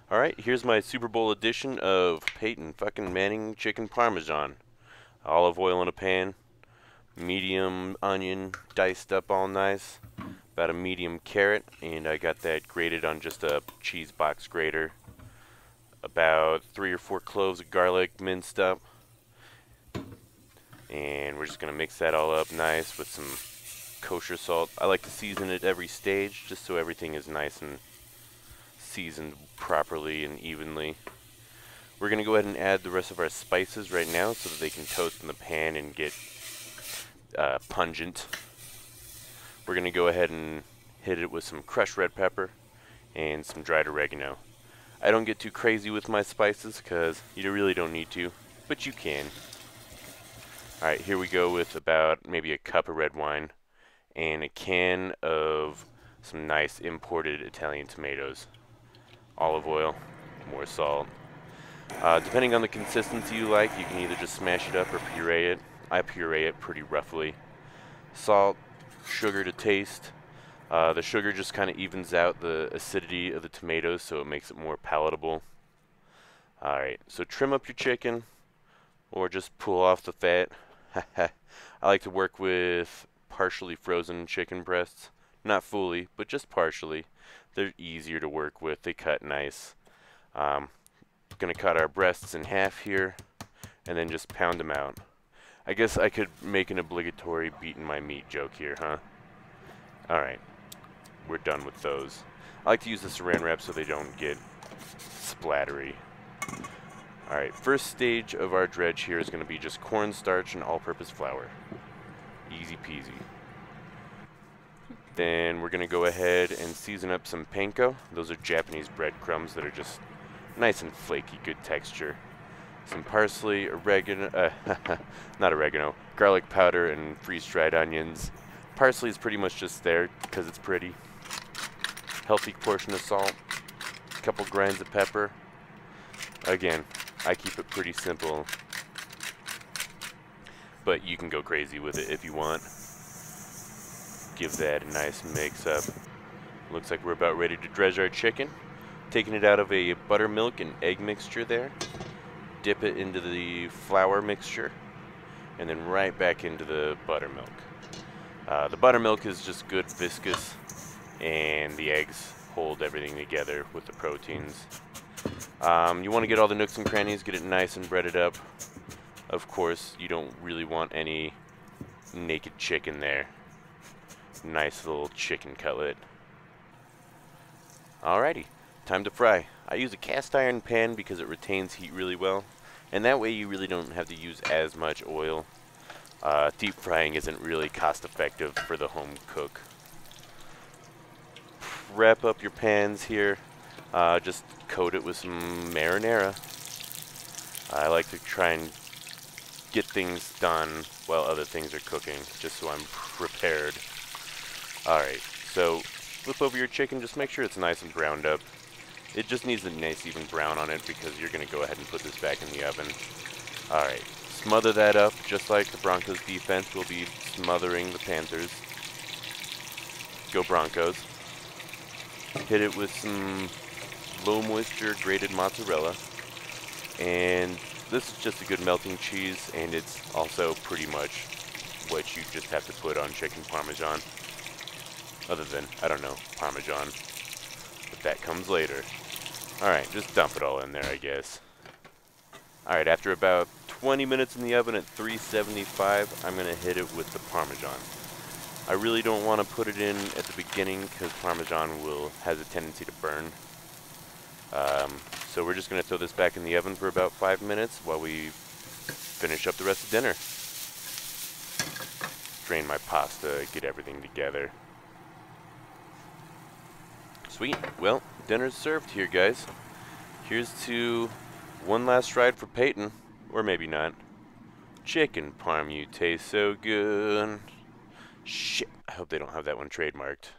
Alright, here's my Super Bowl edition of Peyton fucking Manning chicken parmesan. Olive oil in a pan, medium onion diced up all nice, about a medium carrot, and I got that grated on just a cheese box grater. About 3 or 4 cloves of garlic minced up. And we're just going to mix that all up nice with some kosher salt. I like to season it every stage just so everything is nice and seasoned properly and evenly. We're going to go ahead and add the rest of our spices right now so that they can toast in the pan and get pungent. We're going to go ahead and hit it with some crushed red pepper and some dried oregano. I don't get too crazy with my spices because you really don't need to, but you can. Alright, here we go with about maybe a cup of red wine and a can of some nice imported Italian tomatoes. Olive oil, more salt. Depending on the consistency you like, you can either just smash it up or puree it. I puree it pretty roughly. Salt, sugar to taste. The sugar just kind of evens out the acidity of the tomatoes, so it makes it more palatable. Alright, so trim up your chicken, or just pull off the fat. I like to work with partially frozen chicken breasts. Not fully, but just partially. They're easier to work with. They cut nice. Gonna cut our breasts in half here, and then just pound them out. I guess I could make an obligatory beating my meat joke here, huh? Alright, we're done with those. I like to use the saran wrap so they don't get splattery. Alright, first stage of our dredge here is going to be just cornstarch and all-purpose flour. Easy peasy. Then we're going to go ahead and season up some panko. Those are Japanese breadcrumbs that are just nice and flaky, good texture. Some parsley, oregano, not oregano, garlic powder, and freeze-dried onions. Parsley is pretty much just there because it's pretty. Healthy portion of salt. A couple grinds of pepper. Again, I keep it pretty simple, but you can go crazy with it if you want. Give that a nice mix up. Looks like we're about ready to dredge our chicken. Taking it out of a buttermilk and egg mixture there. Dip it into the flour mixture, and then right back into the buttermilk. The buttermilk is just good viscous, and the eggs hold everything together with the proteins. You want to get all the nooks and crannies, get it nice and breaded up. Of course, you don't really want any naked chicken there. Nice little chicken cutlet. Alrighty, time to fry. I use a cast iron pan because it retains heat really well, and that way you really don't have to use as much oil. Deep frying isn't really cost effective for the home cook. Wrap up your pans here. Just coat it with some marinara. I like to try and get things done while other things are cooking, just so I'm prepared. Alright, so flip over your chicken, just make sure it's nice and browned up. It just needs a nice even brown on it because you're going to go ahead and put this back in the oven. Alright, smother that up just like the Broncos defense will be smothering the Panthers. Go Broncos. Hit it with some low moisture grated mozzarella, and this is just a good melting cheese, and it's also pretty much what you just have to put on chicken parmesan, other than, I don't know, parmesan, but that comes later. Alright, just dump it all in there, I guess. Alright, after about 20 minutes in the oven at 375, I'm going to hit it with the parmesan. I really don't want to put it in at the beginning because parmesan has a tendency to burn. So we're just going to throw this back in the oven for about 5 minutes while we finish up the rest of dinner. Drain my pasta, get everything together. Sweet. Well, dinner's served here, guys. Here's to one last ride for Peyton, or maybe not. Chicken parm, you taste so good. Shit, I hope they don't have that one trademarked.